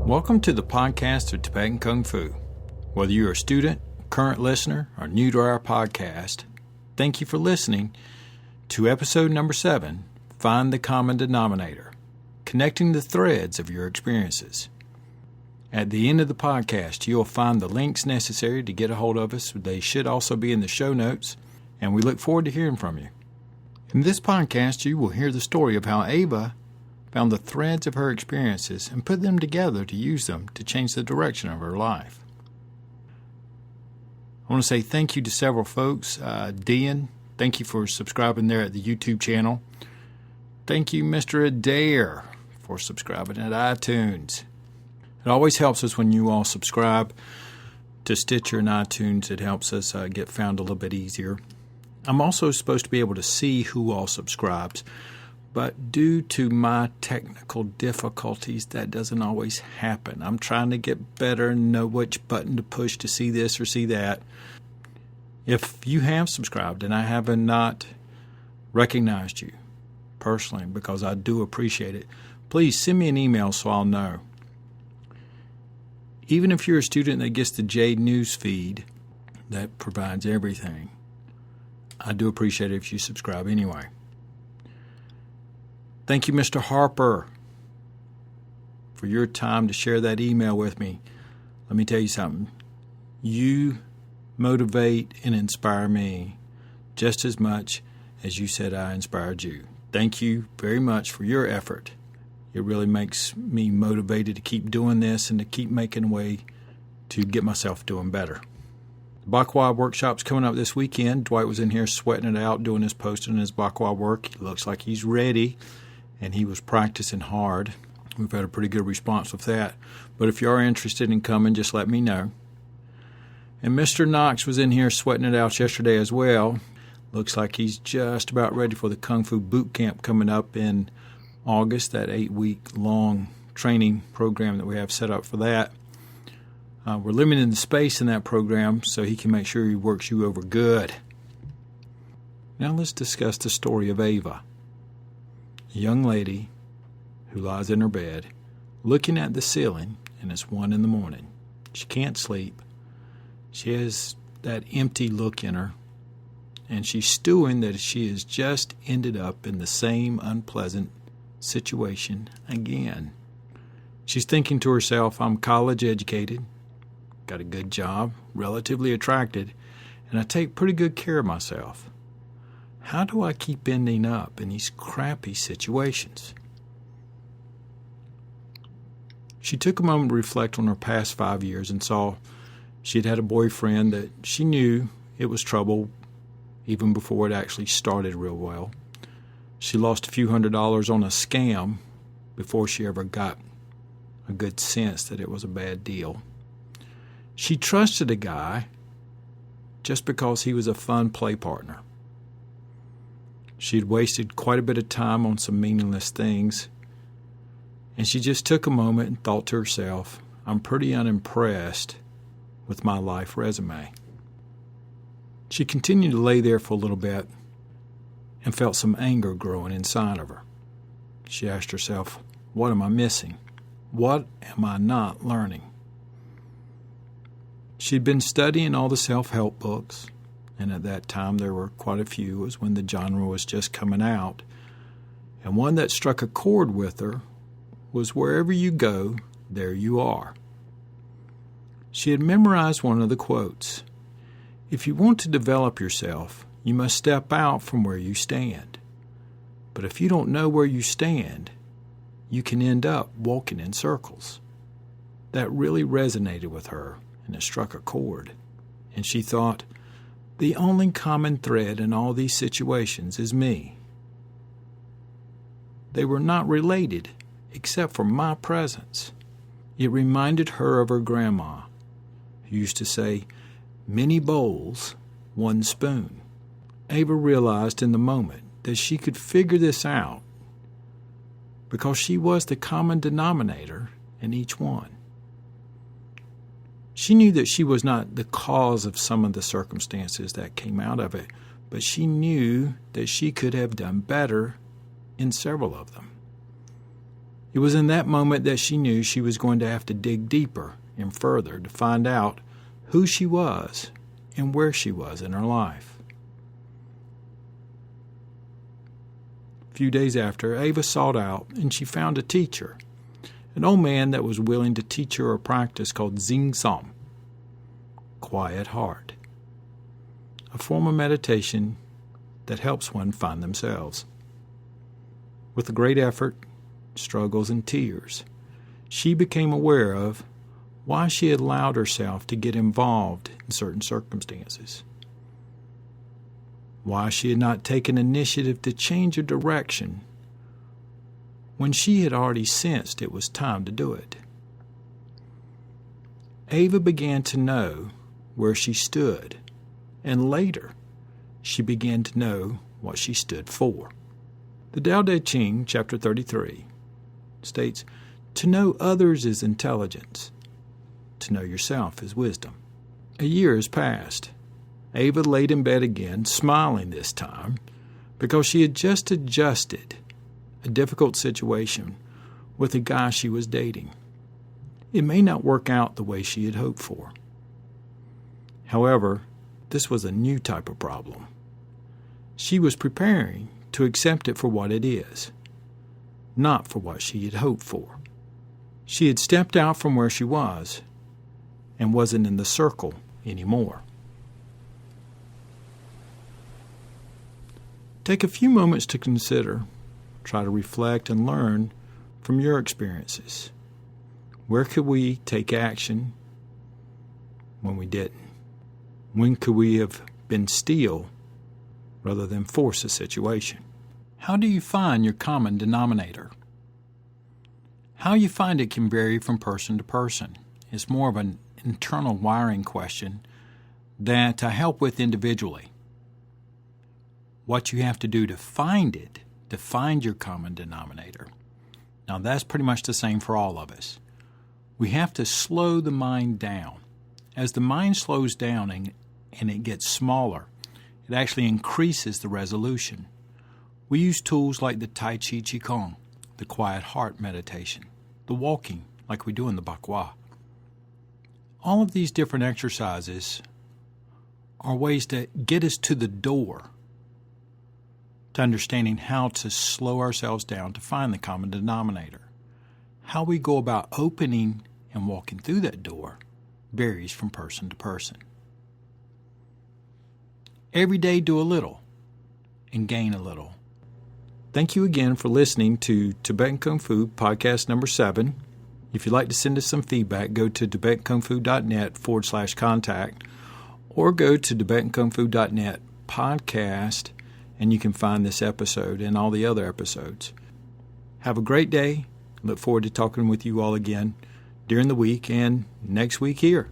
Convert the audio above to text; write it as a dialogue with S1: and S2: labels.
S1: Welcome to the podcast of Tibetan Kung Fu. Whether you're a student, current listener, or new to our podcast, thank you for listening to episode number 7, Find the Common Denominator, connecting the threads of your experiences. At the end of the podcast, you'll find the links necessary to get a hold of us. They should also be in the show notes, and we look forward to hearing from you. In this podcast, you will hear the story of how Ava found the threads of her experiences and put them together to use them to change the direction of her life. I want to say thank you to several folks. Dean, thank you for subscribing there at the YouTube channel. Thank you, Mr. Adair, for subscribing at iTunes. It always helps us when you all subscribe to Stitcher and iTunes. It helps us get found a little bit easier. I'm also supposed to be able to see who all subscribes, but due to my technical difficulties, that doesn't always happen. I'm trying to get better and know which button to push to see this or see that. If you have subscribed and I have not recognized you personally, because I do appreciate it, please send me an email so I'll know. Even if you're a student that gets the Jade News feed that provides everything, I do appreciate it if you subscribe anyway. Thank you, Mr. Harper, for your time to share that email with me. Let me tell you something. You motivate and inspire me just as much as you said I inspired you. Thank you very much for your effort. It really makes me motivated to keep doing this and to keep making a way to get myself doing better. The BaGua workshop's coming up this weekend. Dwight was in here sweating it out, doing his posting and his BaGua work. He looks like he's ready, and he was practicing hard. We've had a pretty good response with that. But if you are interested in coming, just let me know. And Mr. Knox was in here sweating it out yesterday as well. Looks like he's just about ready for the Kung Fu boot camp coming up in August, that 8-week-long training program that we have set up for that. We're limiting the space in that program so he can make sure he works you over good. Now let's discuss the story of Ava, a young lady who lies in her bed looking at the ceiling, and it's 1 a.m. She can't sleep. She has that empty look in her, and she's stewing that she has just ended up in the same unpleasant situation again. She's thinking to herself, I'm college educated, got a good job, relatively attractive, and I take pretty good care of myself. How do I keep ending up in these crappy situations? She took a moment to reflect on her past 5 years and saw she'd had a boyfriend that she knew it was trouble even before it actually started real well. She lost a few $100s on a scam before she ever got a good sense that it was a bad deal. She trusted a guy just because he was a fun play partner. She'd wasted quite a bit of time on some meaningless things, and she just took a moment and thought to herself, I'm pretty unimpressed with my life resume. She continued to lay there for a little bit and felt some anger growing inside of her. She asked herself, what am I missing? What am I not learning? She'd been studying all the self-help books, and at that time there were quite a few. It was when the genre was just coming out. And one that struck a chord with her was wherever you go, there you are. She had memorized one of the quotes. If you want to develop yourself, you must step out from where you stand. But if you don't know where you stand, you can end up walking in circles. That really resonated with her, and it struck a chord. And she thought, the only common thread in all these situations is me. They were not related, except for my presence. It reminded her of her grandma, who used to say, many bowls, one spoon. Ava realized in the moment that she could figure this out because she was the common denominator in each one. She knew that she was not the cause of some of the circumstances that came out of it, but she knew that she could have done better in several of them. It was in that moment that she knew she was going to have to dig deeper and further to find out who she was and where she was in her life. A few days after, Ava sought out and she found a teacher, an old man that was willing to teach her a practice called Zing Som, quiet heart, a form of meditation that helps one find themselves. With a great effort, struggles, and tears, she became aware of why she had allowed herself to get involved in certain circumstances, why she had not taken initiative to change her direction when she had already sensed it was time to do it. Ava began to know where she stood, and later she began to know what she stood for. The Tao Te Ching, chapter 33, states, "To know others is intelligence. To know yourself is wisdom." A year has passed. Ava laid in bed again, smiling this time, because she had just adjusted a difficult situation with a guy she was dating. It may not work out the way she had hoped for. However, this was a new type of problem. She was preparing to accept it for what it is, not for what she had hoped for. She had stepped out from where she was and wasn't in the circle anymore. Take a few moments to consider, try to reflect and learn from your experiences. Where could we take action when we didn't? When could we have been still rather than force a situation? How do you find your common denominator? How you find it can vary from person to person. It's more of an internal wiring question that I help with individually. What you have to do to find it, to find your common denominator. Now that's pretty much the same for all of us. We have to slow the mind down. As the mind slows down and it gets smaller, it actually increases the resolution. We use tools like the Tai Chi Qigong, the quiet heart meditation, the walking like we do in the BaGua. All of these different exercises are ways to get us to the door to understanding how to slow ourselves down to find the common denominator. How we go about opening and walking through that door varies from person to person. Every day do a little and gain a little. Thank you again for listening to Tibetan Kung Fu podcast number 7. If you'd like to send us some feedback, go to TibetanKungFu.net/contact or go to TibetanKungFu.net podcast and you can find this episode and all the other episodes. Have a great day. Look forward to talking with you all again during the week and next week here.